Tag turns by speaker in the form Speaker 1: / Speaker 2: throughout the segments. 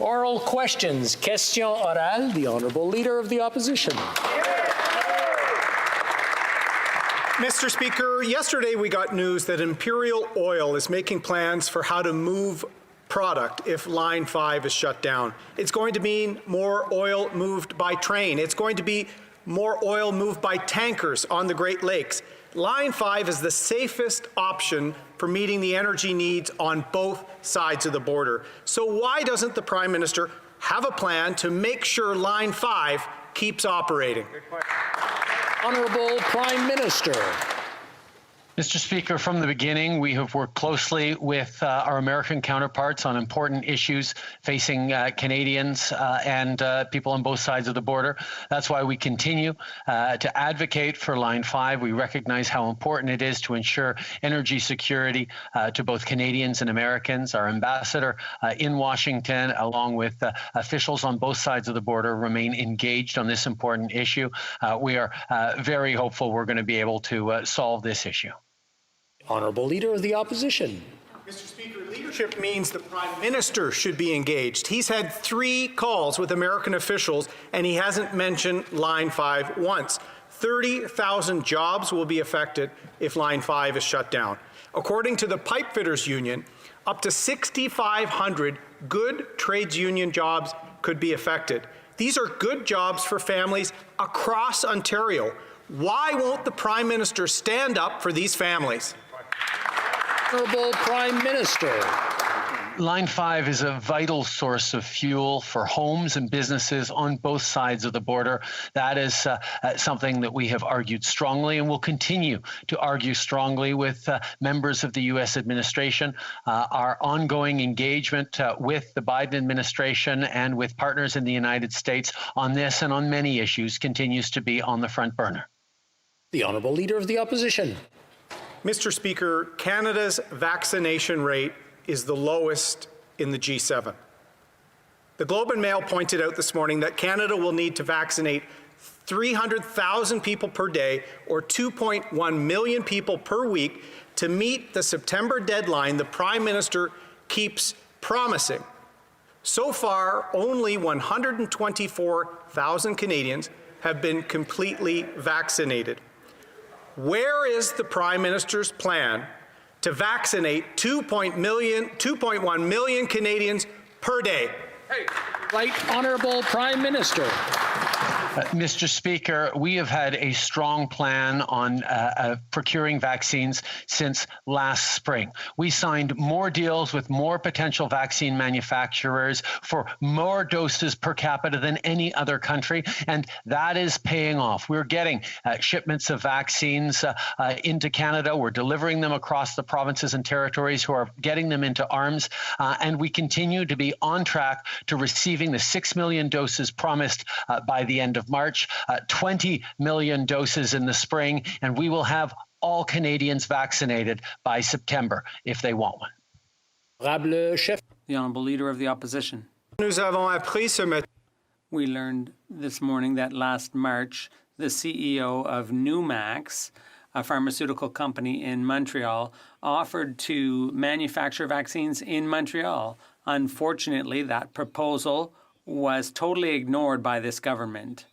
Speaker 1: Oral questions. Question orale. The Honourable Leader of the Opposition.
Speaker 2: Mr. Speaker, yesterday we got news that Imperial Oil is making plans for how to move product if Line 5 is shut down. It's going to mean more oil moved by train. It's going to be more oil moved by tankers on the Great Lakes. Line 5 is the safest option for meeting the energy needs on both sides of the border. So why doesn't the Prime Minister have a plan to make sure Line 5 keeps operating?
Speaker 1: Honourable Prime Minister.
Speaker 3: Mr. Speaker, from the beginning, we have worked closely with our American counterparts on important issues facing Canadians and people on both sides of the border. That's why we continue to advocate for Line 5. We recognize how important it is to ensure energy security to both Canadians and Americans. Our ambassador in Washington, along with officials on both sides of the border, remain engaged on this important issue. We are very hopeful we're going to be able to solve this issue.
Speaker 1: Honourable Leader of the Opposition.
Speaker 2: Mr. Speaker, leadership means the Prime Minister should be engaged. He's had 3 calls with American officials, and he hasn't mentioned Line 5 once. 30,000 jobs will be affected if Line 5 is shut down. According to the Pipefitters Union, up to 6,500 good trades union jobs could be affected. These are good jobs for families across Ontario. Why won't the Prime Minister stand up for these families?
Speaker 1: Honourable Prime Minister.
Speaker 3: Line 5 is a vital source of fuel for homes and businesses on both sides of the border. That is something that we have argued strongly and will continue to argue strongly with members of the U.S. administration. Our ongoing engagement with the Biden administration and with partners in the United States on this and on many issues continues to be on the front burner.
Speaker 1: The Honourable Leader of the Opposition.
Speaker 2: Mr. Speaker, Canada's vaccination rate is the lowest in the G7. The Globe and Mail pointed out this morning that Canada will need to vaccinate 300,000 people per day, or 2.1 million people per week, to meet the September deadline the Prime Minister keeps promising. So far, only 124,000 Canadians have been completely vaccinated. Where is the Prime Minister's plan to vaccinate 2.1 million Canadians per day?
Speaker 1: Right Honourable Prime Minister.
Speaker 3: Mr. Speaker, we have had a strong plan on procuring vaccines since last spring. We signed more deals with more potential vaccine manufacturers for more doses per capita than any other country, and that is paying off. We're getting shipments of vaccines into Canada. We're delivering them across the provinces and territories who are getting them into arms, and we continue to be on track to receiving the 6 million doses promised by the end of March, 20 million doses in the spring, and we will have all Canadians vaccinated by September if they want one.
Speaker 4: The Honourable Leader of the Opposition. We learned this morning that last March, the CEO of Numax, a pharmaceutical company in Montreal, offered to manufacture vaccines in Montreal. Unfortunately, that proposal was totally ignored by this government.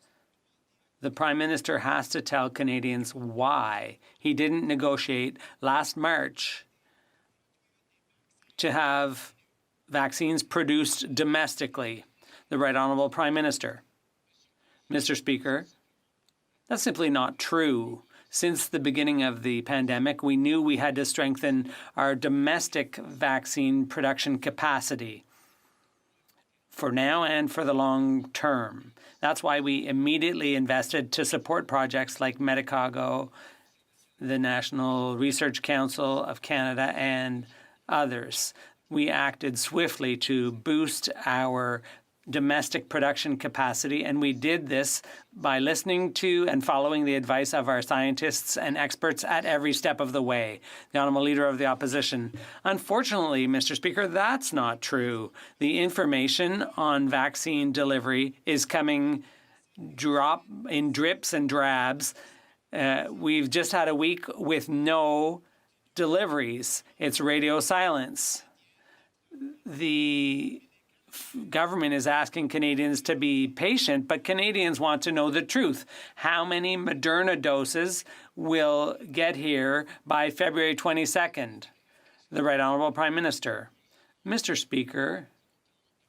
Speaker 4: The Prime Minister has to tell Canadians why he didn't negotiate last March to have vaccines produced domestically. The Right Honourable Prime Minister. Mr. Speaker, that's simply not true. Since the beginning of the pandemic, we knew we had to strengthen our domestic vaccine production capacity for now and for the long term. That's why we immediately invested to support projects like Medicago, the National Research Council of Canada, and others. We acted swiftly to boost our domestic production capacity, and we did this by listening to and following the advice of our scientists and experts at every step of the way. The Honourable Leader of the Opposition. Unfortunately, Mr. Speaker, that's not true. The information on vaccine delivery is coming in drips and drabs. We've just had a week with no deliveries. It's radio silence. The government is asking Canadians to be patient, but Canadians want to know the truth. How many Moderna doses will get here by February 22nd? The Right Honourable Prime Minister. Mr. Speaker,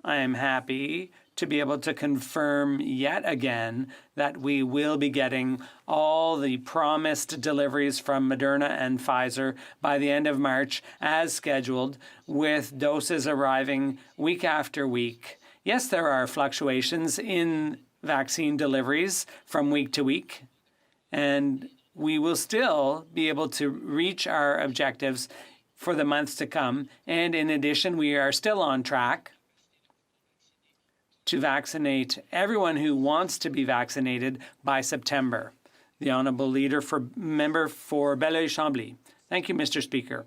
Speaker 4: I am happy to be able to confirm yet again that we will be getting all the promised deliveries from Moderna and Pfizer by the end of March as scheduled, with doses arriving week after week. Yes, there are fluctuations in vaccine deliveries from week to week, and we will still be able to reach our objectives for the months to come. And in addition, we are still on track to vaccinate everyone who wants to be vaccinated by September. The Honourable Member for Belleuil-Chambly. Thank you, Mr. Speaker.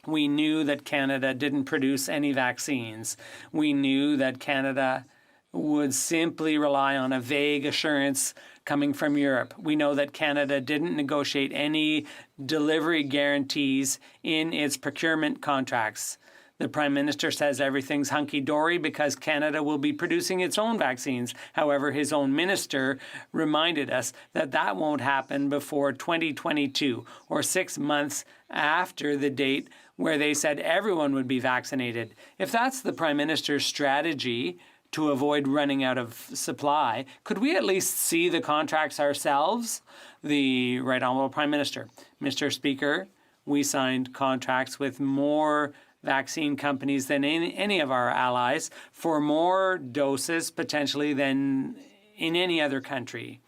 Speaker 4: We knew that Canada didn't produce any vaccines. We knew that Canada would simply rely on a vague assurance coming from Europe. We know that Canada didn't negotiate any delivery guarantees in its procurement contracts. The Prime Minister says everything's hunky-dory because Canada will be producing its own vaccines. However, his own minister reminded us that that won't happen before 2022, or 6 months after the date where they said everyone would be vaccinated. If that's the Prime Minister's strategy to avoid running out of supply, could we at least see the contracts ourselves? The Right Honourable Prime Minister. Mr. Speaker, we signed contracts with more vaccine companies than any of our allies for more doses potentially than in any other country,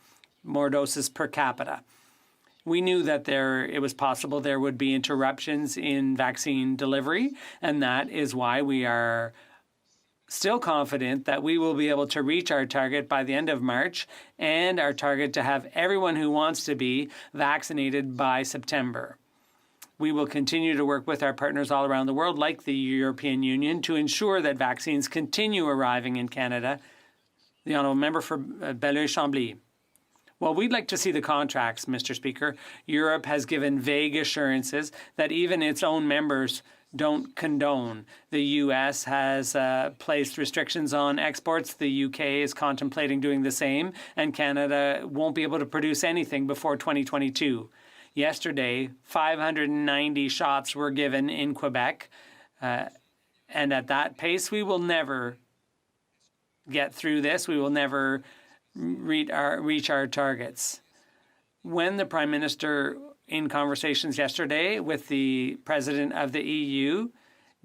Speaker 4: more doses per capita. We knew that it was possible there would be interruptions in vaccine delivery, and that is why we are still confident that we will be able to reach our target by the end of March, and our target to have everyone who wants to be vaccinated by September. We will continue to work with our partners all around the world, like the European Union, to ensure that vaccines continue arriving in Canada. The Honourable Member for Belleuil-Chambly. Well, we'd like to see the contracts, Mr. Speaker. Europe has given vague assurances that even its own members don't condone. The U.S. has placed restrictions on exports. The U.K. is contemplating doing the same, and Canada won't be able to produce anything before 2022. Yesterday, 590 shots were given in Quebec, and at that pace, we will never get through this. We will never reach our targets. When the Prime Minister, in conversations yesterday with the President of the EU,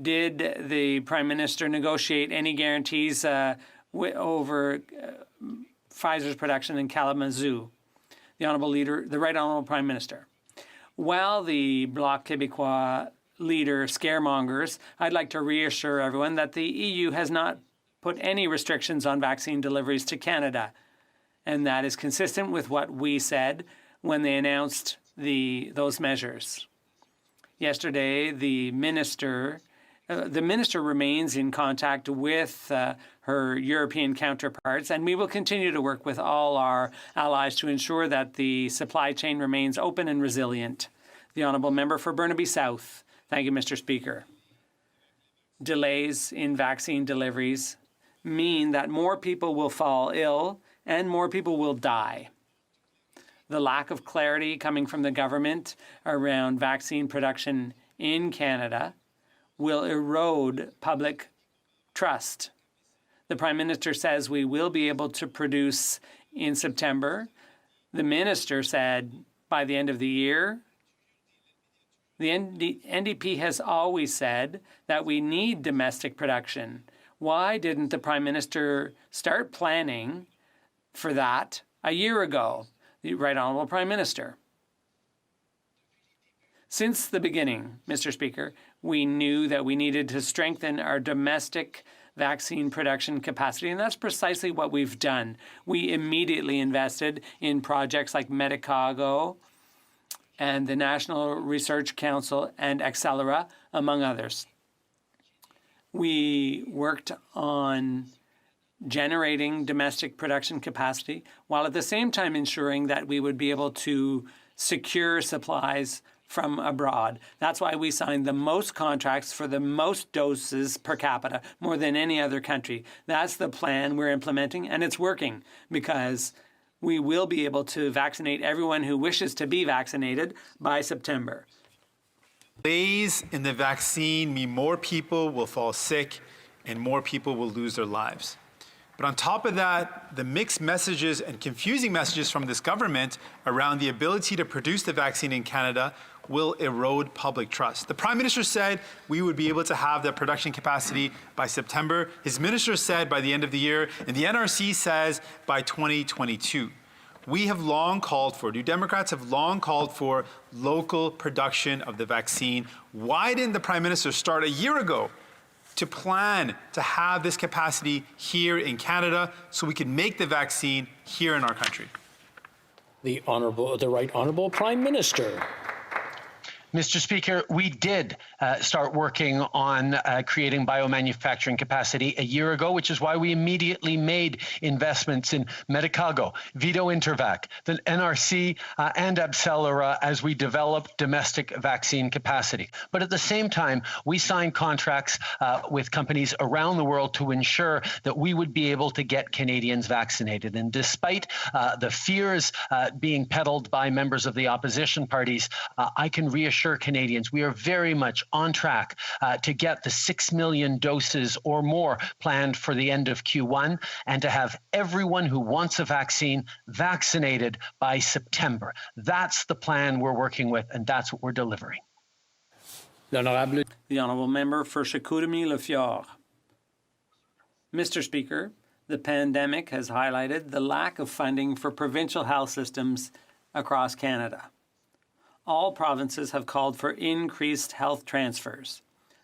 Speaker 4: did the Prime Minister negotiate any guarantees over Pfizer's production in Kalamazoo? The Right Honourable Prime Minister. While the Bloc Québécois leader scaremongers, I'd like to reassure everyone that the EU has not put any restrictions on vaccine deliveries to Canada, and that is consistent with what we said when they announced those measures. Yesterday, the minister remains in contact with her European counterparts, and we will continue to work with all our allies to ensure that the supply chain remains open and resilient. The Honourable Member for Burnaby South. Thank you, Mr. Speaker. Delays in vaccine deliveries mean that more people will fall ill and more people will die. The lack of clarity coming from the government around vaccine production in Canada will erode public trust. The Prime Minister says we will be able to produce in September. The Minister said by the end of the year. The NDP has always said that we need domestic production. Why didn't the Prime Minister start planning for that a year ago? The Right Honourable Prime Minister. Since the beginning, Mr. Speaker, we knew that we needed to strengthen our domestic vaccine production capacity, and that's precisely what we've done. We immediately invested in projects like Medicago and the National Research Council and Accelera, among others. We worked on generating domestic production capacity, while at the same time ensuring that we would be able to secure supplies from abroad. That's why we signed the most contracts for the most doses per capita, more than any other country. That's the plan we're implementing, and it's working because we will be able to vaccinate everyone who wishes to be vaccinated by September.
Speaker 5: Delays in the vaccine mean more people will fall sick and more people will lose their lives. But on top of that, the mixed messages and confusing messages from this government around the ability to produce the vaccine in Canada will erode public trust. The Prime Minister said we would be able to have that production capacity by September. His minister said by the end of the year, and the NRC says by 2022. We have long called for, New Democrats have long called for local production of the vaccine. Why didn't the Prime Minister start a year ago to plan to have this capacity here in Canada so we can make the vaccine here in our country?
Speaker 1: The Right Honourable Prime Minister.
Speaker 3: Mr. Speaker, we did start working on creating biomanufacturing capacity a year ago, which is why we immediately made investments in Medicago, Vito Intervac, the NRC, and Abcellera as we develop domestic vaccine capacity. But at the same time, we signed contracts with companies around the world to ensure that we would be able to get Canadians vaccinated. And despite the fears being peddled by members of the opposition parties, I can reassure Canadians we are very much on track to get the 6 million doses or more planned for the end of Q1 and to have everyone who wants a vaccine vaccinated by September. That's the plan we're working with, and that's what we're delivering.
Speaker 4: The Honourable Member for Chicoutimi-Le-Fjord. Mr. Speaker, the pandemic has highlighted the lack of funding for provincial health systems across Canada. All provinces have called for increased health transfers.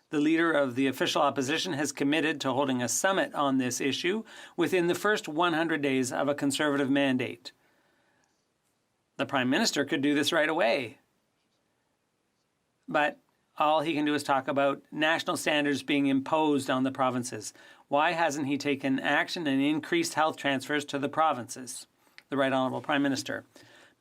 Speaker 4: The leader of the official opposition has committed to holding a summit on this issue within the first 100 days of a Conservative mandate. The Prime Minister could do this right away. But all he can do is talk about national standards being imposed on the provinces. Why hasn't he taken action and increased health transfers to the provinces? The Right Honourable Prime Minister.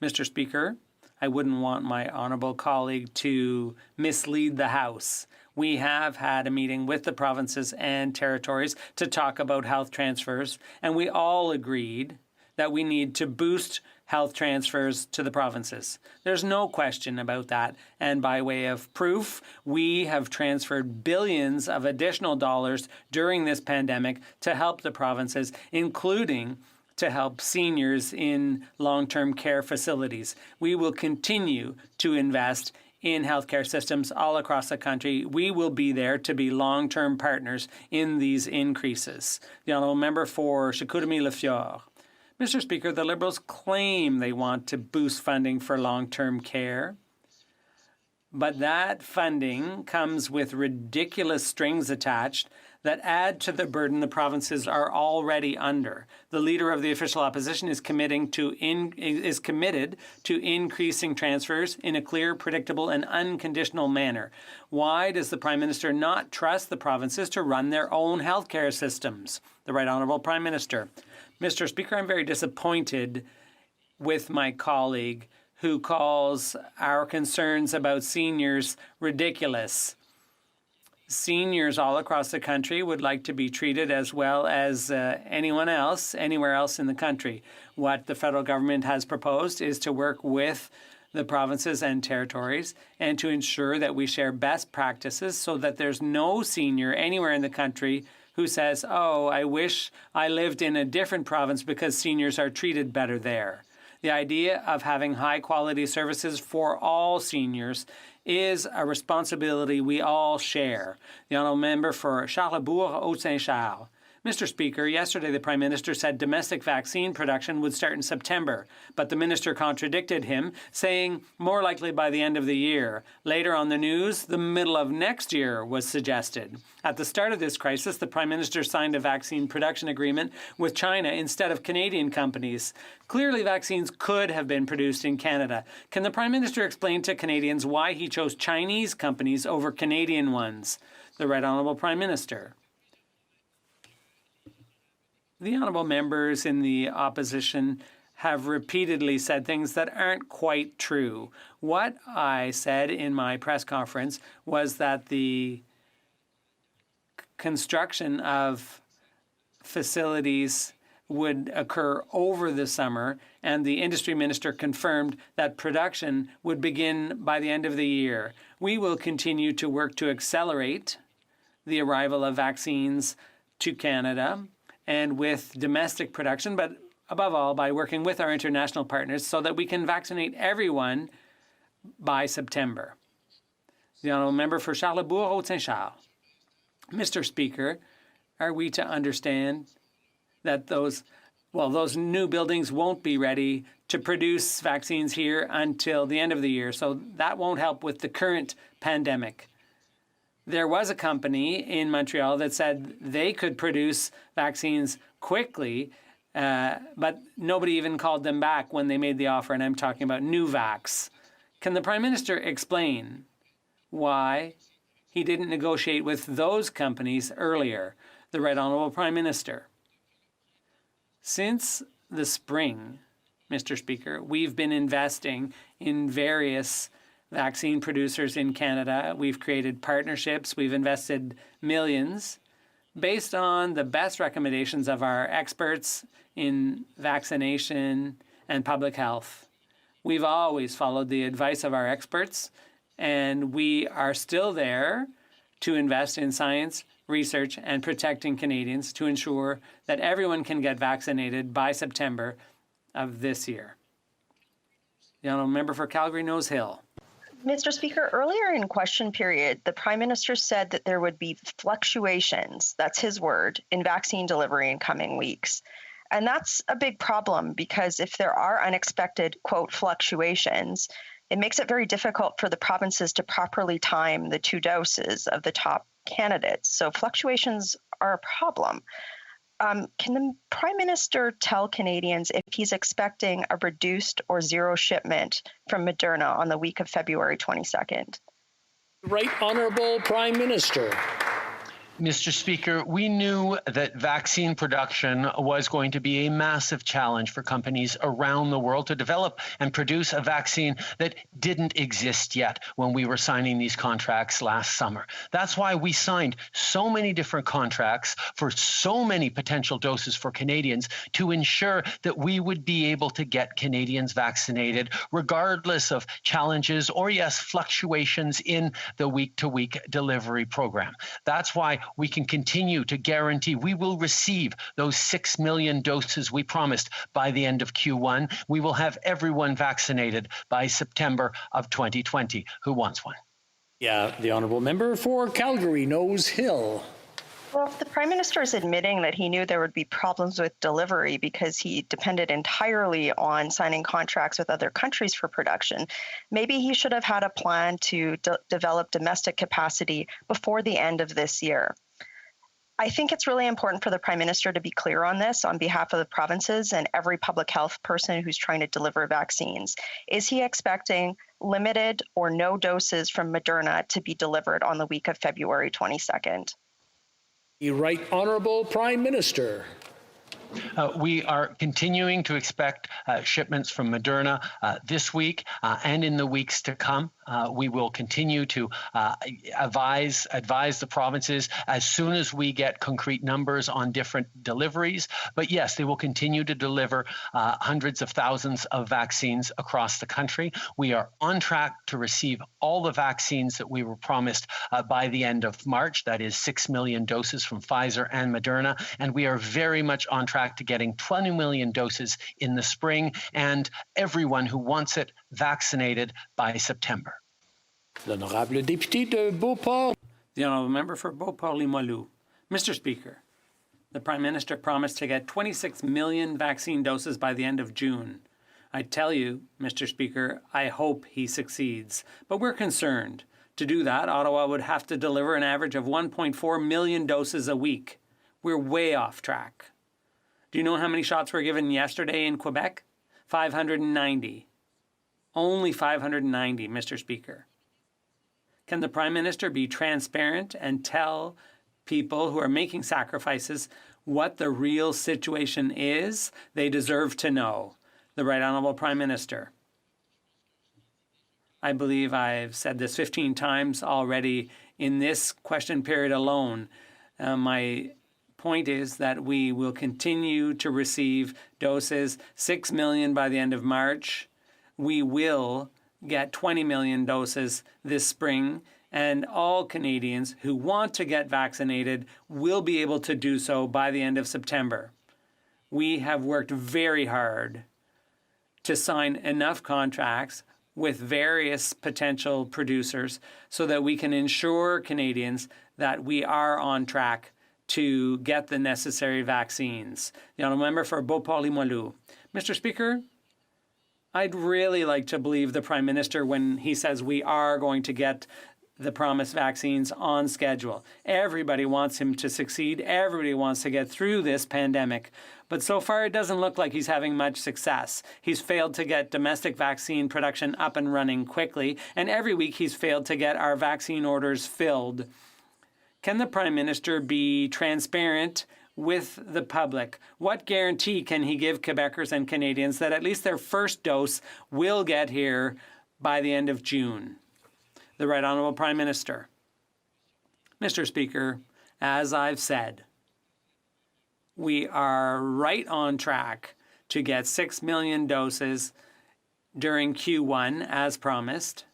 Speaker 4: Mr. Speaker, I wouldn't want my honourable colleague to mislead the House. We have had a meeting with the provinces and territories to talk about health transfers, and we all agreed that we need to boost health transfers to the provinces. There's no question about that. And by way of proof, we have transferred billions of additional dollars during this pandemic to help the provinces, including to help seniors in long-term care facilities. We will continue to invest in healthcare systems all across the country. We will be there to be long-term partners in these increases. The Honourable Member for Chicoutimi-Le-Fjord. Mr. Speaker, the Liberals claim they want to boost funding for long-term care, but that funding comes with ridiculous strings attached that add to the burden the provinces are already under. The leader of the official opposition is committed to increasing transfers in a clear, predictable, and unconditional manner. Why does the Prime Minister not trust the provinces to run their own healthcare systems? The Right Honourable Prime Minister. Mr. Speaker, I'm very disappointed with my colleague who calls our concerns about seniors ridiculous. Seniors all across the country would like to be treated as well as anyone else, anywhere else in the country. What the federal government has proposed is to work with the provinces and territories and to ensure that we share best practices so that there's no senior anywhere in the country who says, oh, I wish I lived in a different province because seniors are treated better there. The idea of having high-quality services for all seniors is a responsibility we all share. The Honourable Member for Charlesbourg-Haute-Saint-Charles. Mr. Speaker, yesterday the Prime Minister said domestic vaccine production would start in September, but the Minister contradicted him, saying more likely by the end of the year. Later on the news, the middle of next year was suggested. At the start of this crisis, the Prime Minister signed a vaccine production agreement with China instead of Canadian companies. Clearly, vaccines could have been produced in Canada. Can the Prime Minister explain to Canadians why he chose Chinese companies over Canadian ones? The Right Honourable Prime Minister. The honourable members in the opposition have repeatedly said things that aren't quite true. What I said in my press conference was that the construction of facilities would occur over the summer, and the industry minister confirmed that production would begin by the end of the year. We will continue to work to accelerate the arrival of vaccines to Canada and with domestic production, but above all by working with our international partners so that we can vaccinate everyone by September. The honourable member for Charlesbourg, Haute-Saint-Charles. Mr. Speaker, are we to understand that those new buildings won't be ready to produce vaccines here until the end of the year, so that won't help with the current pandemic? There was a company in Montreal that said they could produce vaccines quickly, but nobody even called them back when they made the offer, and I'm talking about Nuvax. Can the Prime Minister explain why he didn't negotiate with those companies earlier? The Right Honourable Prime Minister. Since the spring, Mr. Speaker, we've been investing in various vaccine producers in Canada. We've created partnerships. We've invested millions based on the best recommendations of our experts in vaccination and public health. We've always followed the advice of our experts, and we are still there to invest in science, research, and protecting Canadians to ensure that everyone can get vaccinated by September of this year. The honourable member for Calgary-Nose Hill.
Speaker 6: Mr. Speaker, earlier in question period, the Prime Minister said that there would be fluctuations, that's his word, in vaccine delivery in coming weeks. And that's a big problem because if there are unexpected, quote, fluctuations, it makes it very difficult for the provinces to properly time the 2 doses of the top candidates. So fluctuations are a problem. Can the Prime Minister tell Canadians if he's expecting a reduced or zero shipment from Moderna on the week of February 22nd?
Speaker 1: Right Honourable Prime Minister.
Speaker 3: Mr. Speaker, we knew that vaccine production was going to be a massive challenge for companies around the world to develop and produce a vaccine that didn't exist yet when we were signing these contracts last summer. That's why we signed so many different contracts for so many potential doses for Canadians to ensure that we would be able to get Canadians vaccinated regardless of challenges or, yes, fluctuations in the week-to-week delivery program. That's why we can continue to guarantee we will receive those 6 million doses we promised by the end of Q1. We will have everyone vaccinated by September of 2020 who wants one.
Speaker 1: Yeah, the honourable member for Calgary-Nose Hill.
Speaker 6: Well, if the Prime Minister is admitting that he knew there would be problems with delivery because he depended entirely on signing contracts with other countries for production, maybe he should have had a plan to develop domestic capacity before the end of this year. I think it's really important for the Prime Minister to be clear on this on behalf of the provinces and every public health person who's trying to deliver vaccines. Is he expecting limited or no doses from Moderna to be delivered on the week of February 22nd?
Speaker 1: The Right Honourable Prime Minister.
Speaker 3: We are continuing to expect shipments from Moderna this week and in the weeks to come. We will continue to advise the provinces as soon as we get concrete numbers on different deliveries. But yes, they will continue to deliver hundreds of thousands of vaccines across the country. We are on track to receive all the vaccines that we were promised by the end of March. That is 6 million doses from Pfizer and Moderna. And we are very much on track to getting 20 million doses in the spring and everyone who wants it vaccinated by September.
Speaker 1: L'honorable député de Beauport.
Speaker 4: The honourable member for Beauport-Limoilou. Mr. Speaker, the Prime Minister promised to get 26 million vaccine doses by the end of June. I tell you, Mr. Speaker, I hope he succeeds. But we're concerned. To do that, Ottawa would have to deliver an average of 1.4 million doses a week. We're way off track. Do you know how many shots were given yesterday in Quebec? 590. Only 590, Mr. Speaker. Can the Prime Minister be transparent and tell people who are making sacrifices what the real situation is? They deserve to know. The Right Honourable Prime Minister. I believe I've said this 15 times already in this question period alone. My point is that we will continue to receive doses, 6 million by the end of March. We will get 20 million doses this spring, and all Canadians who want to get vaccinated will be able to do so by the end of September. We have worked very hard to sign enough contracts with various potential producers so that we can ensure Canadians that we are on track to get the necessary vaccines. The Honourable Member for Beauport-Limoilou. Mr. Speaker, I'd really like to believe the Prime Minister when he says we are going to get the promised vaccines on schedule. Everybody wants him to succeed. Everybody wants to get through this pandemic. But so far, it doesn't look like he's having much success. He's failed to get domestic vaccine production up and running quickly, and every week he's failed to get our vaccine orders filled. Can the Prime Minister be transparent with the public? What guarantee can he give Quebecers and Canadians that at least their first dose will get here by the end of June? The Right Honourable Prime Minister. Mr. Speaker, as I've said, we are right on track to get 6 million doses during Q1 as promised.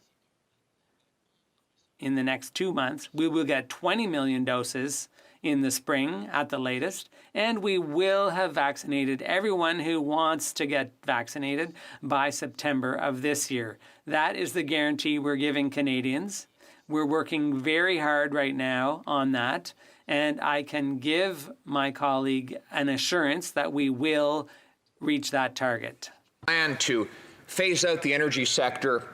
Speaker 4: In the next 2 months, we will get 20 million doses in the spring at the latest, and we will have vaccinated everyone who wants to get vaccinated by September of this year. That is the guarantee we're giving Canadians. We're working very hard right now on that, and I can give my colleague an assurance that we will reach that target.
Speaker 7: Plan to phase out the energy sector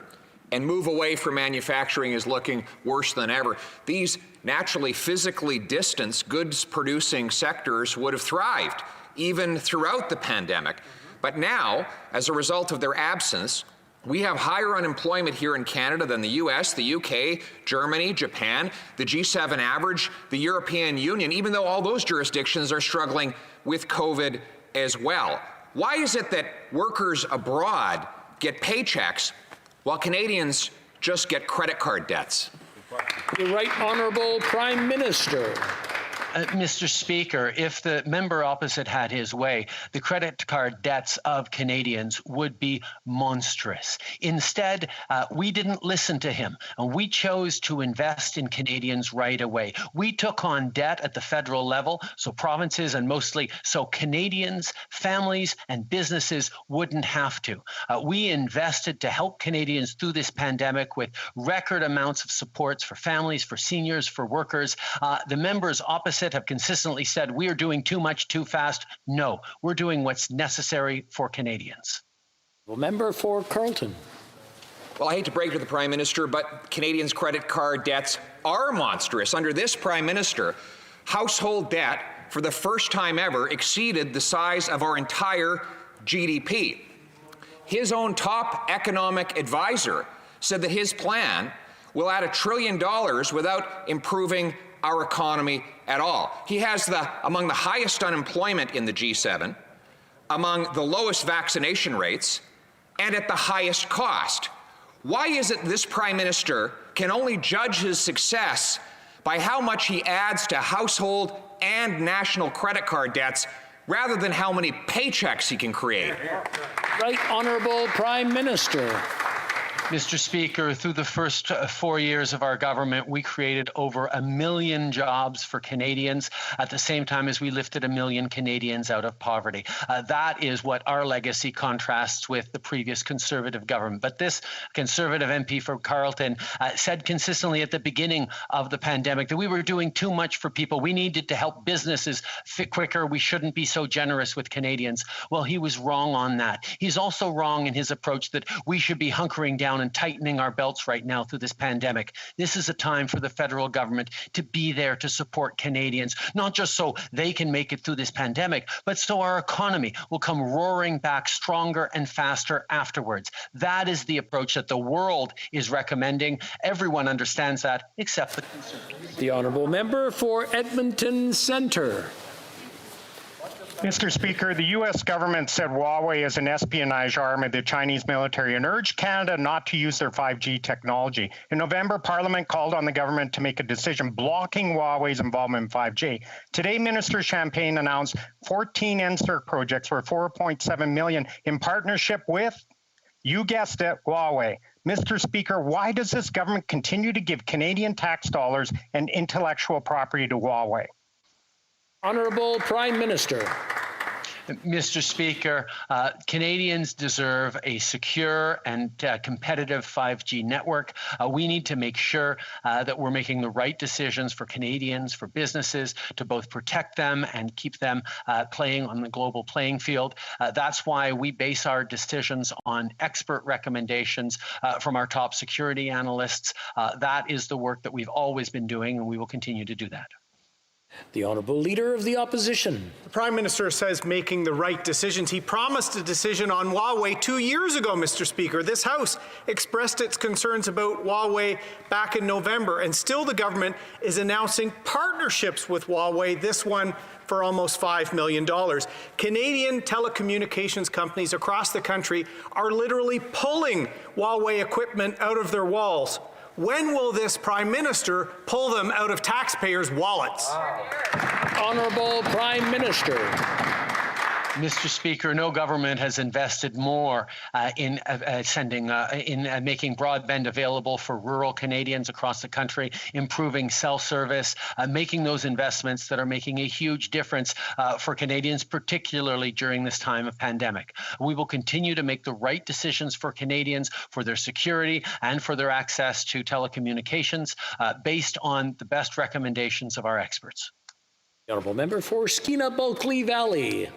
Speaker 7: and move away from manufacturing is looking worse than ever. These naturally physically distanced goods-producing sectors would have thrived even throughout the pandemic. But now, as a result of their absence, we have higher unemployment here in Canada than the US, the UK, Germany, Japan, the G7 average, the European Union, even though all those jurisdictions are struggling with COVID as well. Why is it that workers abroad get paychecks while Canadians just get credit card debts?
Speaker 1: The Right Honourable Prime Minister.
Speaker 3: Mr. Speaker, if the member opposite had his way, the credit card debts of Canadians would be monstrous. Instead, we didn't listen to him, and we chose to invest in Canadians right away. We took on debt at the federal level, so provinces and mostly so Canadians, families, and businesses wouldn't have to. We invested to help Canadians through this pandemic with record amounts of supports for families, for seniors, for workers. The members opposite have consistently said we are doing too much too fast. No, we're doing what's necessary for Canadians.
Speaker 1: Member for Carleton.
Speaker 7: Well, I hate to break to the Prime Minister, but Canadians' credit card debts are monstrous. Under this Prime Minister, household debt for the first time ever exceeded the size of our entire GDP. His own top economic advisor said that his plan will add $1 trillion without improving our economy at all. He has among the highest unemployment in the G7, among the lowest vaccination rates, and at the highest cost. Why is it this Prime Minister can only judge his success by how much he adds to household and national credit card debts rather than how many paychecks he can create?
Speaker 1: Right Honourable Prime Minister.
Speaker 3: Mr. Speaker, through the first 4 years of our government, we created over 1 million jobs for Canadians at the same time as we lifted 1 million Canadians out of poverty. That is what our legacy contrasts with the previous Conservative government. But this Conservative MP for Carleton said consistently at the beginning of the pandemic that we were doing too much for people. We needed to help businesses fit quicker. We shouldn't be so generous with Canadians. Well, he was wrong on that. He's also wrong in his approach that we should be hunkering down and tightening our belts right now through this pandemic. This is a time for the federal government to be there to support Canadians, not just so they can make it through this pandemic, but so our economy will come roaring back stronger and faster afterwards. That is the approach that the world is recommending. Everyone understands that except the Conservatives.
Speaker 1: The Honourable Member for Edmonton Centre.
Speaker 8: Mr. Speaker, the U.S. government said Huawei is an espionage arm of the Chinese military and urged Canada not to use their 5G technology. In November, Parliament called on the government to make a decision blocking Huawei's involvement in 5G. Today, Minister Champagne announced 14 NSERC projects for $4.7 million in partnership with, you guessed it, Huawei. Mr. Speaker, why does this government continue to give Canadian tax dollars and intellectual property to Huawei?
Speaker 1: Honourable Prime Minister.
Speaker 3: Mr. Speaker, Canadians deserve a secure and competitive 5G network. We need to make sure that we're making the right decisions for Canadians, for businesses, to both protect them and keep them playing on the global playing field. That's why we base our decisions on expert recommendations from our top security analysts. That is the work that we've always been doing, and we will continue to do that.
Speaker 1: The Honourable Leader of the Opposition.
Speaker 2: The Prime Minister says making the right decisions. He promised a decision on Huawei 2 years ago, Mr. Speaker. This House expressed its concerns about Huawei back in November, and still the government is announcing partnerships with Huawei, this one for almost $5 million. Canadian telecommunications companies across the country are literally pulling Huawei equipment out of their walls. When will this Prime Minister pull them out of taxpayers' wallets?
Speaker 1: Honourable Prime Minister.
Speaker 3: Mr. Speaker, no government has invested more in making broadband available for rural Canadians across the country, improving cell service, making those investments that are making a huge difference for Canadians, particularly during this time of pandemic. We will continue to make the right decisions for Canadians, for their security and for their access to telecommunications based on the best recommendations of our experts.
Speaker 1: The Honourable Member for Skeena-Bulkley Valley.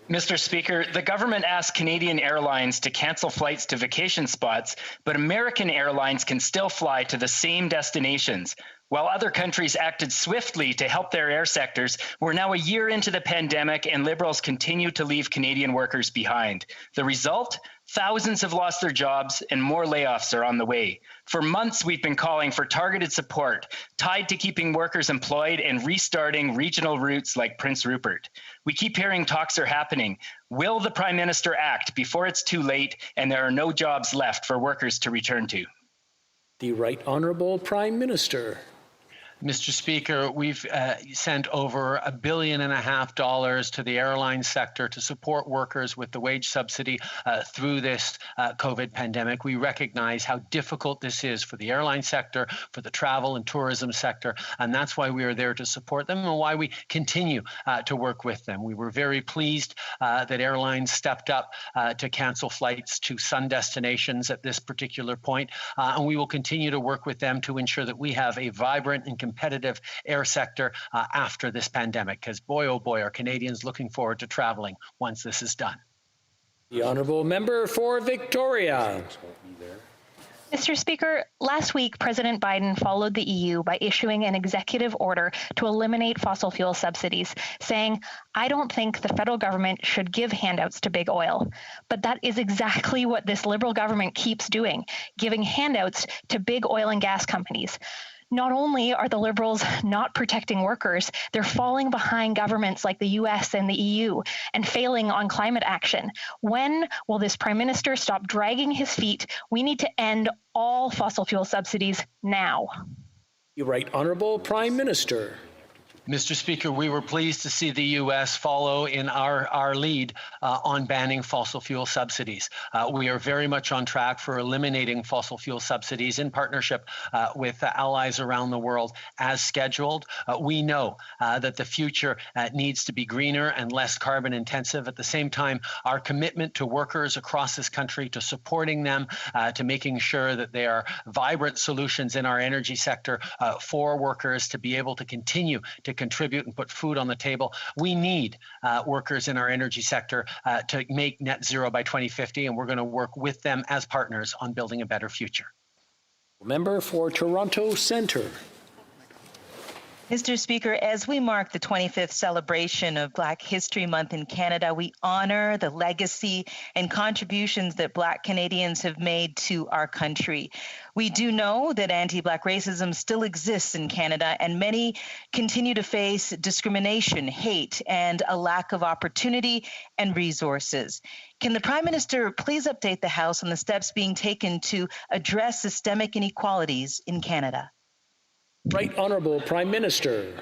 Speaker 9: Mr. Speaker, the government asked Canadian Airlines to cancel flights to vacation spots, but American Airlines can still fly to the same destinations. While other countries acted swiftly to help their air sectors, we're now a year into the pandemic and Liberals continue to leave Canadian workers behind. The result? Thousands have lost their jobs and more layoffs are on the way. For months, we've been calling for targeted support tied to keeping workers employed and restarting regional routes like Prince Rupert. We keep hearing talks are happening. Will the Prime Minister act before it's too late and there are no jobs left for workers to return to?
Speaker 1: The Right Honourable Prime Minister.
Speaker 3: Mr. Speaker, we've sent over $1.5 billion to the airline sector to support workers with the wage subsidy through this COVID pandemic. We recognize how difficult this is for the airline sector, for the travel and tourism sector, and that's why we are there to support them and why we continue to work with them. We were very pleased that airlines stepped up to cancel flights to sun destinations at this particular point, and we will continue to work with them to ensure that we have a vibrant and competitive air sector after this pandemic, because boy, oh boy, are Canadians looking forward to traveling once this is done.
Speaker 1: The Honourable Member for Victoria.
Speaker 10: Mr. Speaker, last week, President Biden followed the EU by issuing an executive order to eliminate fossil fuel subsidies, saying, "I don't think the federal government should give handouts to big oil." But that is exactly what this Liberal government keeps doing, giving handouts to big oil and gas companies. Not only are the Liberals not protecting workers, they're falling behind governments like the US and the EU and failing on climate action. When will this Prime Minister stop dragging his feet? We need to end all fossil fuel subsidies now.
Speaker 1: The Right Honourable Prime Minister.
Speaker 3: Mr. Speaker, we were pleased to see the U.S. follow in our lead on banning fossil fuel subsidies. We are very much on track for eliminating fossil fuel subsidies in partnership with allies around the world as scheduled. We know that the future needs to be greener and less carbon intensive. At the same time, our commitment to workers across this country, to supporting them, to making sure that they are vibrant solutions in our energy sector for workers to be able to continue to contribute and put food on the table. We need workers in our energy sector to make net zero by 2050, and we're going to work with them as partners on building a better future.
Speaker 1: Member for Toronto Centre.
Speaker 11: Mr. Speaker, as we mark the 25th celebration of Black History Month in Canada, we honor the legacy and contributions that Black Canadians have made to our country. We do know that anti-Black racism still exists in Canada, and many continue to face discrimination, hate, and a lack of opportunity and resources. Can the Prime Minister please update the House on the steps being taken to address systemic inequalities in Canada?
Speaker 1: Right Honourable Prime Minister.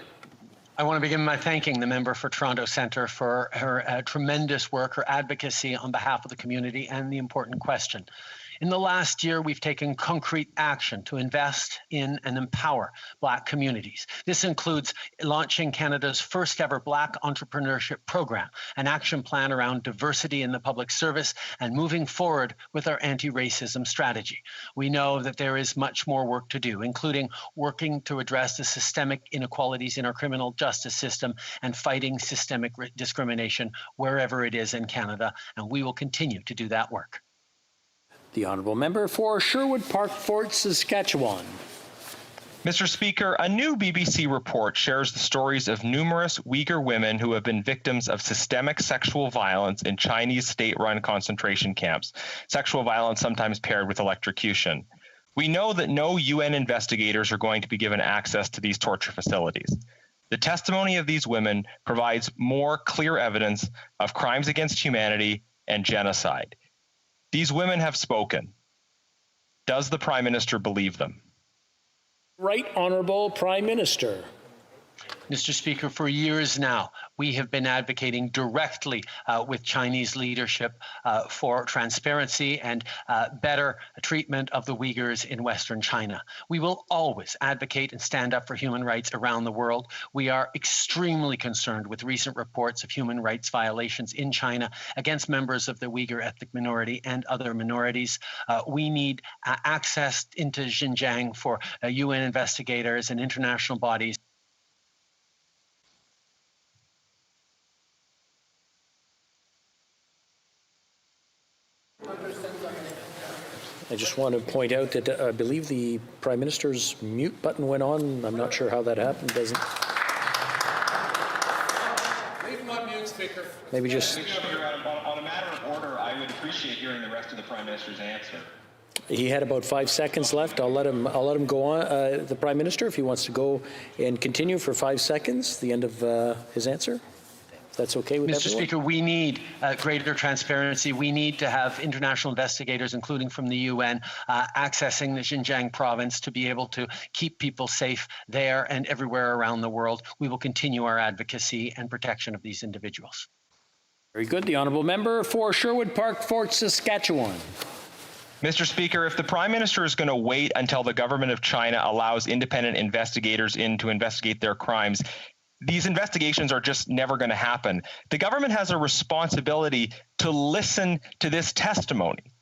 Speaker 3: I want to begin by thanking the member for Toronto Centre for her tremendous work, her advocacy on behalf of the community, and the important question. In the last year, we've taken concrete action to invest in and empower Black communities. This includes launching Canada's first ever Black entrepreneurship program, an action plan around diversity in the public service, and moving forward with our anti-racism strategy. We know that there is much more work to do, including working to address the systemic inequalities in our criminal justice system and fighting systemic discrimination wherever it is in Canada, and we will continue to do that work.
Speaker 1: The Honourable Member for Sherwood Park, Fort Saskatchewan.
Speaker 12: Mr. Speaker, a new BBC report shares the stories of numerous Uyghur women who have been victims of systemic sexual violence in Chinese state-run concentration camps, sexual violence sometimes paired with electrocution. We know that no UN investigators are going to be given access to these torture facilities. The testimony of these women provides more clear evidence of crimes against humanity and genocide. These women have spoken. Does the Prime Minister believe them?
Speaker 1: Right Honourable Prime Minister.
Speaker 3: Mr. Speaker, for years now, we have been advocating directly with Chinese leadership for transparency and better treatment of the Uyghurs in Western China. We will always advocate and stand up for human rights around the world. We are extremely concerned with recent reports of human rights violations in China against members of the Uyghur ethnic minority and other minorities. We need access into Xinjiang for UN investigators and international bodies.
Speaker 1: I just want to point out that I believe the Prime Minister's mute button went on. I'm not sure how that happened. Doesn't.
Speaker 13: Leave him on mute, Speaker.
Speaker 1: Maybe just.
Speaker 12: On a matter of order, I would appreciate hearing the rest of the Prime Minister's answer.
Speaker 1: He had about 5 seconds left. I'll let him go on. The Prime Minister, if he wants to go and continue for 5 seconds, the end of his answer. That's okay with everyone?
Speaker 3: Mr. Speaker, we need greater transparency. We need to have international investigators, including from the UN, accessing the Xinjiang province to be able to keep people safe there and everywhere around the world. We will continue our advocacy and protection of these individuals.
Speaker 1: Very good. The Honourable Member for Sherwood Park, Fort Saskatchewan.
Speaker 12: Mr. Speaker, if the Prime Minister is going to wait until the government of China allows independent investigators in to investigate their crimes, these investigations are just never going to happen. The government has a responsibility to listen to this testimony.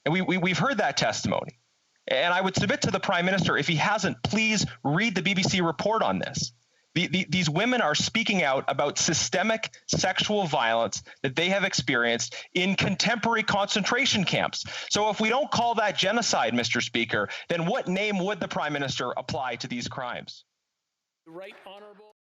Speaker 12: And we've heard that testimony. And I would submit to the Prime Minister, if he hasn't, please read the BBC report on this. These women are speaking out about systemic sexual violence that they have experienced in contemporary concentration camps. So if we don't call that genocide, Mr. Speaker, then what name would the Prime Minister apply to these crimes?
Speaker 1: Right Honourable.